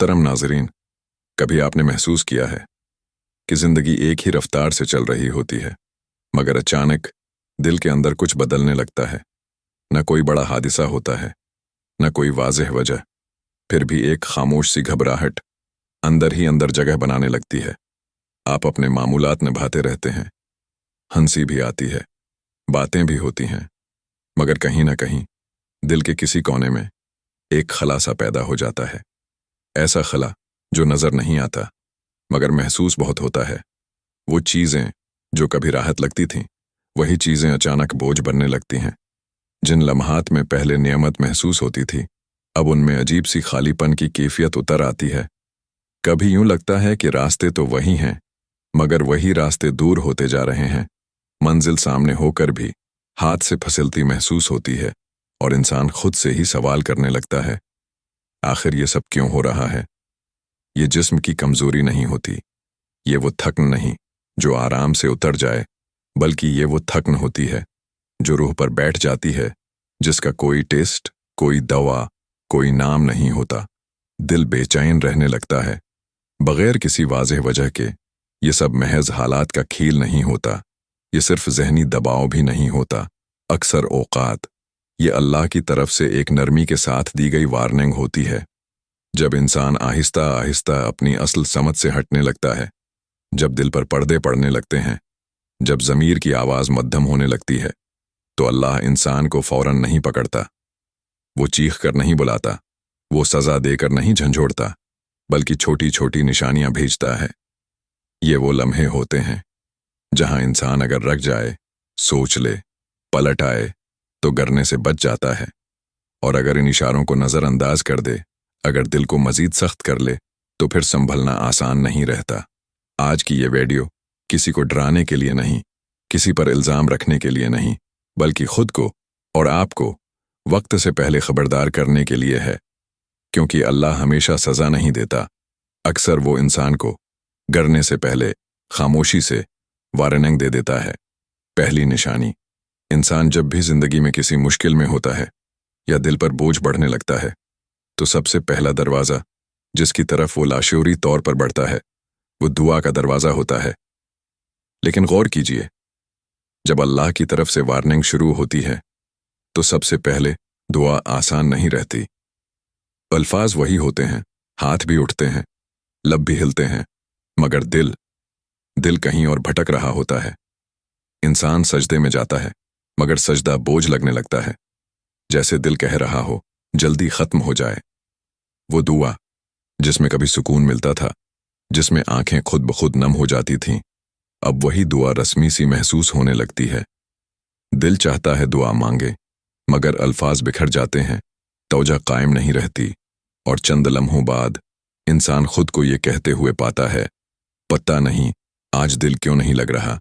मोहतरम नाज़रीन, कभी आपने महसूस किया है कि ज़िंदगी एक ही रफ्तार से चल रही होती है, मगर अचानक दिल के अंदर कुछ बदलने लगता है। न कोई बड़ा हादसा होता है, न कोई वाज़ेह वजह, फिर भी एक खामोश सी घबराहट अंदर ही अंदर जगह बनाने लगती है। आप अपने मामूलात निभाते रहते हैं, हंसी भी आती है, बातें भी होती हैं, मगर कहीं न कहीं दिल के किसी कोने में एक खला सा पैदा हो जाता है। ऐसा खला जो नज़र नहीं आता मगर महसूस बहुत होता है। वो चीज़ें जो कभी राहत लगती थीं, वही चीज़ें अचानक बोझ बनने लगती हैं। जिन लम्हात में पहले नियमत महसूस होती थी, अब उनमें अजीब सी खालीपन की कैफियत उतर आती है। कभी यूं लगता है कि रास्ते तो वही हैं, मगर वही रास्ते दूर होते जा रहे हैं। मंजिल सामने होकर भी हाथ से फिसलती महसूस होती है और इंसान खुद से ही सवाल करने लगता है, आखिर ये सब क्यों हो रहा है? ये जिस्म की कमज़ोरी नहीं होती, ये वो थकन नहीं जो आराम से उतर जाए, बल्कि ये वो थकन होती है जो रूह पर बैठ जाती है, जिसका कोई टेस्ट, कोई दवा, कोई नाम नहीं होता। दिल बेचैन रहने लगता है बगैर किसी वाज़ेह वजह के। ये सब महज हालात का खेल नहीं होता, ये सिर्फ ज़हनी दबाव भी नहीं होता। अक्सर औक़ात ये अल्लाह की तरफ से एक नरमी के साथ दी गई वार्निंग होती है। जब इंसान आहिस्ता आहिस्ता अपनी असल समझ से हटने लगता है, जब दिल पर पर्दे पड़ने लगते हैं, जब ज़मीर की आवाज़ मध्यम होने लगती है, तो अल्लाह इंसान को फ़ौरन नहीं पकड़ता। वो चीख कर नहीं बुलाता, वो सज़ा देकर नहीं झंझोड़ता, बल्कि छोटी छोटी निशानियां भेजता है। ये वो लम्हे होते हैं जहां इंसान अगर रख जाए, सोच ले, पलट आए, तो गिरने से बच जाता है। और अगर इन इशारों को नज़रअंदाज कर दे, अगर दिल को मज़ीद सख्त कर ले, तो फिर संभलना आसान नहीं रहता। आज की ये वीडियो किसी को डराने के लिए नहीं, किसी पर इल्ज़ाम रखने के लिए नहीं, बल्कि खुद को और आपको वक्त से पहले खबरदार करने के लिए है। क्योंकि अल्लाह हमेशा सज़ा नहीं देता, अक्सर वो इंसान को गिरने से पहले खामोशी से वार्निंग दे देता है। पहली निशानी, इंसान जब भी ज़िंदगी में किसी मुश्किल में होता है या दिल पर बोझ बढ़ने लगता है, तो सबसे पहला दरवाज़ा जिसकी तरफ वो लाशऊरी तौर पर बढ़ता है, वो दुआ का दरवाज़ा होता है। लेकिन गौर कीजिए, जब अल्लाह की तरफ से वार्निंग शुरू होती है, तो सबसे पहले दुआ आसान नहीं रहती। अल्फाज वही होते हैं, हाथ भी उठते हैं, लब भी हिलते हैं, मगर दिल कहीं और भटक रहा होता है। इंसान सजदे में जाता है, मगर सजदा बोझ लगने लगता है, जैसे दिल कह रहा हो जल्दी खत्म हो जाए। वो दुआ जिसमें कभी सुकून मिलता था, जिसमें आंखें खुद ब खुद नम हो जाती थीं, अब वही दुआ रस्मी सी महसूस होने लगती है। दिल चाहता है दुआ मांगे, मगर अल्फाज बिखर जाते हैं, तौजा कायम नहीं रहती, और चंद लम्हों बाद इंसान खुद को ये कहते हुए पाता है, पता नहीं आज दिल क्यों नहीं लग रहा।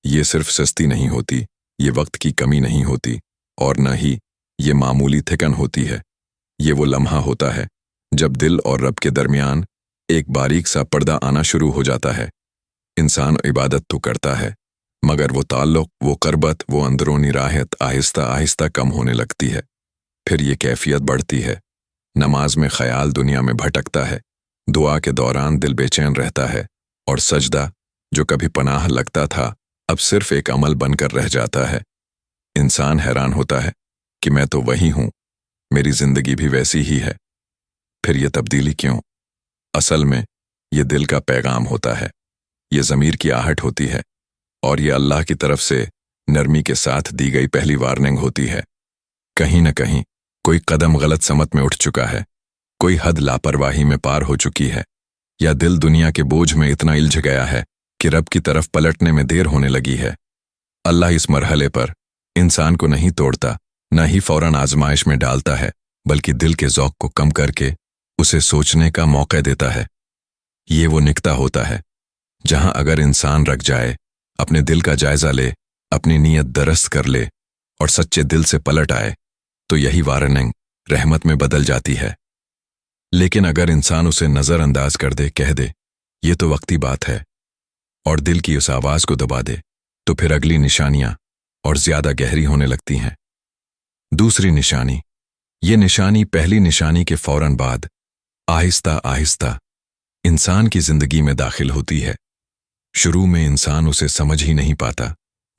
ये सिर्फ सुस्ती नहीं होती, ये वक्त की कमी नहीं होती, और न ही ये मामूली थकन होती है। ये वो लम्हा होता है जब दिल और रब के दरमियान एक बारीक सा पर्दा आना शुरू हो जाता है। इंसान इबादत तो करता है, मगर वो ताल्लुक़, वो करबत, वो अंदरूनी राहत आहिस्ता आहिस्ता कम होने लगती है। फिर ये कैफियत बढ़ती है, नमाज में ख्याल दुनिया में भटकता है, दुआ के दौरान दिल बेचैन रहता है, और सजदा जो कभी पनाह लगता था, अब सिर्फ एक अमल बनकर रह जाता है। इंसान हैरान होता है कि मैं तो वही हूँ, मेरी ज़िंदगी भी वैसी ही है, फिर ये तब्दीली क्यों? असल में ये दिल का पैगाम होता है, ये ज़मीर की आहट होती है, और ये अल्लाह की तरफ से नरमी के साथ दी गई पहली वार्निंग होती है। कहीं न कहीं कोई कदम गलत समत में उठ चुका है, कोई हद लापरवाही में पार हो चुकी है, या दिल दुनिया के बोझ में इतना इल्झ गया है कि रब की तरफ पलटने में देर होने लगी है। अल्लाह इस मरहले पर इंसान को नहीं तोड़ता, न ही फौरन आजमाइश में डालता है, बल्कि दिल के ज़ौक़ को कम करके उसे सोचने का मौका देता है। ये वो निकता होता है जहां अगर इंसान रख जाए, अपने दिल का जायजा ले, अपनी नीयत दरस्त कर ले और सच्चे दिल से पलट आए, तो यही वार्निंग रहमत में बदल जाती है। लेकिन अगर इंसान उसे नज़रअंदाज कर दे, कह दे ये तो वक्ती बात है, और दिल की उस आवाज़ को दबा दे, तो फिर अगली निशानियां और ज़्यादा गहरी होने लगती हैं। दूसरी निशानी, ये निशानी पहली निशानी के फौरन बाद आहिस्ता आहिस्ता इंसान की जिंदगी में दाखिल होती है। शुरू में इंसान उसे समझ ही नहीं पाता,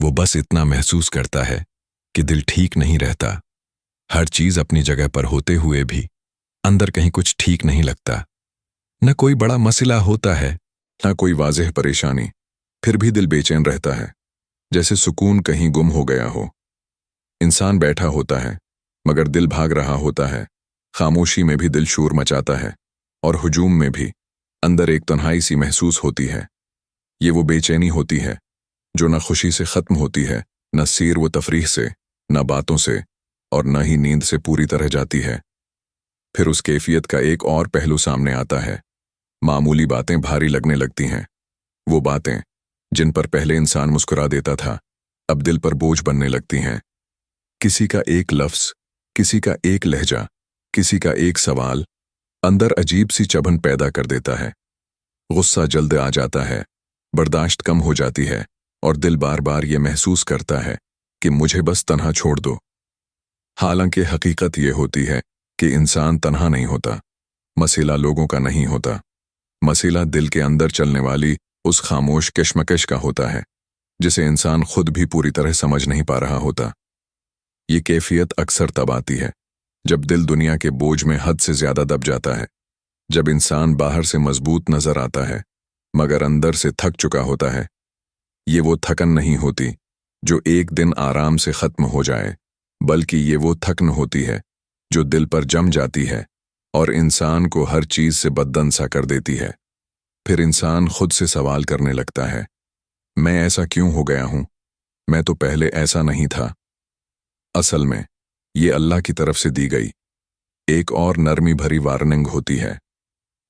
वो बस इतना महसूस करता है कि दिल ठीक नहीं रहता। हर चीज अपनी जगह पर होते हुए भी अंदर कहीं कुछ ठीक नहीं लगता। न कोई बड़ा मसला होता है, न कोई वाज़ेह परेशानी, फिर भी दिल बेचैन रहता है, जैसे सुकून कहीं गुम हो गया हो। इंसान बैठा होता है मगर दिल भाग रहा होता है। खामोशी में भी दिल शोर मचाता है और हुजूम में भी अंदर एक तन्हाई सी महसूस होती है। ये वो बेचैनी होती है जो न खुशी से ख़त्म होती है, न सीर व तफरीह से, न बातों से और न ही नींद से पूरी तरह जाती है। फिर उस कैफियत का एक और पहलू सामने आता है। मामूली बातें भारी लगने लगती हैं। वो बातें जिन पर पहले इंसान मुस्कुरा देता था, अब दिल पर बोझ बनने लगती हैं। किसी का एक लफ्ज़, किसी का एक लहजा, किसी का एक सवाल अंदर अजीब सी चुभन पैदा कर देता है। गुस्सा जल्द आ जाता है, बर्दाश्त कम हो जाती है और दिल बार बार ये महसूस करता है कि मुझे बस तन्हा छोड़ दो। हालांकि हकीकत ये होती है कि इंसान तन्हा नहीं होता। मसला लोगों का नहीं होता, मसला दिल के अंदर चलने वाली उस खामोश कश्मकश का होता है जिसे इंसान खुद भी पूरी तरह समझ नहीं पा रहा होता। ये कैफियत अक्सर तब आती है जब दिल दुनिया के बोझ में हद से ज्यादा दब जाता है, जब इंसान बाहर से मजबूत नजर आता है मगर अंदर से थक चुका होता है। ये वो थकन नहीं होती जो एक दिन आराम से खत्म हो जाए, बल्कि ये वो थकन होती है जो दिल पर जम जाती है और इंसान को हर चीज से बददन सा कर देती है। फिर इंसान खुद से सवाल करने लगता है, मैं ऐसा क्यों हो गया हूं? मैं तो पहले ऐसा नहीं था। असल में ये अल्लाह की तरफ से दी गई एक और नरमी भरी वार्निंग होती है।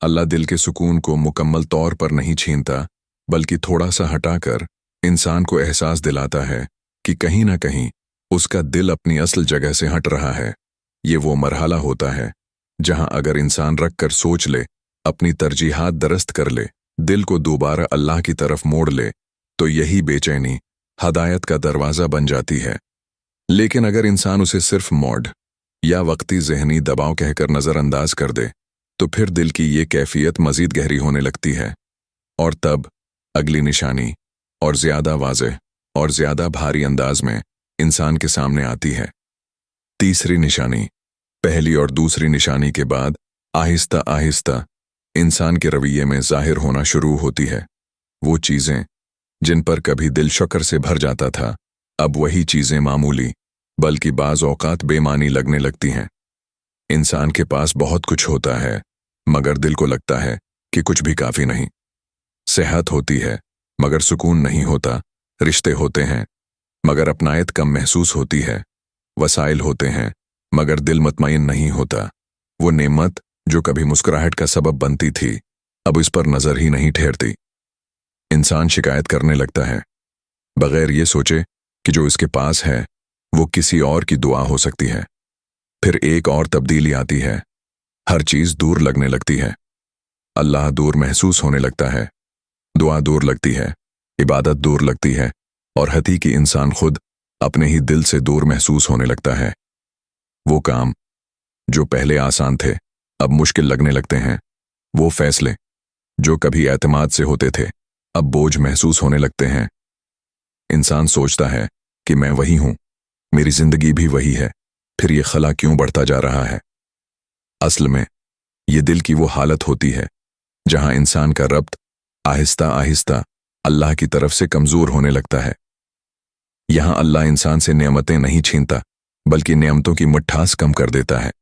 अल्लाह दिल के सुकून को मुकम्मल तौर पर नहीं छीनता, बल्कि थोड़ा सा हटाकर इंसान को एहसास दिलाता है कि कहीं ना कहीं उसका दिल अपनी असल जगह से हट रहा है। ये वो मरहला होता है जहां अगर इंसान रख कर सोच ले, अपनी तरजीहात दरस्त कर ले, दिल को दोबारा अल्लाह की तरफ मोड़ ले, तो यही बेचैनी हदायत का दरवाज़ा बन जाती है। लेकिन अगर इंसान उसे सिर्फ मौड या वक्ती जहनी दबाव कहकर नज़रअंदाज कर दे, तो फिर दिल की ये कैफियत मज़ीद गहरी होने लगती है और तब अगली निशानी और ज़्यादा वाज़ेह और ज़्यादा भारी अंदाज में इंसान के सामने आती है। तीसरी निशानी पहली और दूसरी निशानी के बाद आहिस्ता आहिस्ता इंसान के रवैये में ज़ाहिर होना शुरू होती है। वो चीज़ें जिन पर कभी दिल शुक्र से भर जाता था, अब वही चीज़ें मामूली बल्कि बाज़ औक़ात बेमानी लगने लगती हैं। इंसान के पास बहुत कुछ होता है मगर दिल को लगता है कि कुछ भी काफ़ी नहीं। सेहत होती है मगर सुकून नहीं होता। रिश्ते होते हैं मगर अपनायत कम महसूस होती है। वसाइल होते हैं मगर दिल मुतमईन नहीं होता। वो नेमत जो कभी मुस्कुराहट का सबब बनती थी, अब इस पर नज़र ही नहीं ठहरती। इंसान शिकायत करने लगता है बगैर ये सोचे कि जो इसके पास है वो किसी और की दुआ हो सकती है। फिर एक और तब्दीली आती है, हर चीज दूर लगने लगती है। अल्लाह दूर महसूस होने लगता है, दुआ दूर लगती है, इबादत दूर लगती है और हकीकी इंसान खुद अपने ही दिल से दूर महसूस होने लगता है। वो काम जो पहले आसान थे अब मुश्किल लगने लगते हैं। वो फैसले जो कभी एतमाद से होते थे अब बोझ महसूस होने लगते हैं। इंसान सोचता है कि मैं वही हूं, मेरी जिंदगी भी वही है, फिर ये खला क्यों बढ़ता जा रहा है? असल में ये दिल की वो हालत होती है जहां इंसान का रब्त आहिस्ता आहिस्ता अल्लाह की तरफ से कमजोर होने लगता है। यहां अल्लाह इंसान से नेमतें नहीं छीनता बल्कि नेमतों की मिठास कम कर देता है,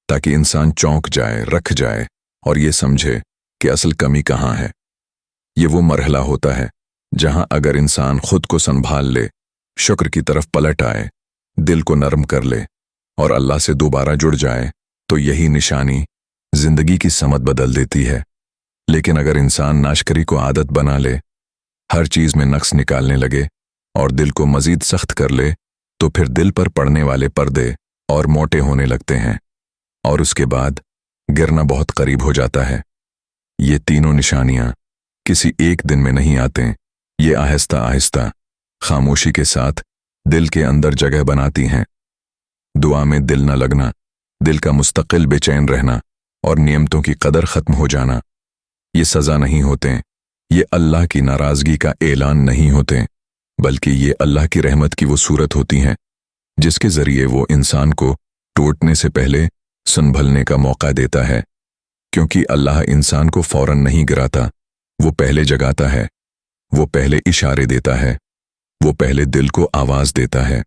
ताकि इंसान चौंक जाए, रख जाए और ये समझे कि असल कमी कहां है। ये वो मरहला होता है जहां अगर इंसान खुद को संभाल ले, शुक्र की तरफ पलट आए, दिल को नरम कर ले और अल्लाह से दोबारा जुड़ जाए, तो यही निशानी जिंदगी की समत बदल देती है। लेकिन अगर इंसान नाशकरी को आदत बना ले, हर चीज में नक्स निकालने लगे और दिल को मजीद सख्त कर ले, तो फिर दिल पर पड़ने वाले पर्दे और मोटे होने लगते हैं और उसके बाद गिरना बहुत करीब हो जाता है। ये तीनों निशानियां किसी एक दिन में नहीं आते, ये आहिस्ता आहिस्ता खामोशी के साथ दिल के अंदर जगह बनाती हैं। दुआ में दिल न लगना, दिल का मुस्तकिल बेचैन रहना, اور نعمتوں کی قدر ختم ہو جانا، یہ سزا نہیں ہوتے، یہ اللہ کی ناراضگی کا اعلان نہیں ہوتے، بلکہ یہ اللہ کی رحمت کی وہ صورت ہوتی ہیں جس کے ذریعے وہ انسان کو ٹوٹنے سے پہلے سنبھلنے کا موقع دیتا ہے، کیونکہ اللہ انسان کو فوراً نہیں گراتا، وہ پہلے جگاتا ہے، وہ پہلے اشارے دیتا ہے، وہ پہلے دل کو آواز دیتا ہے۔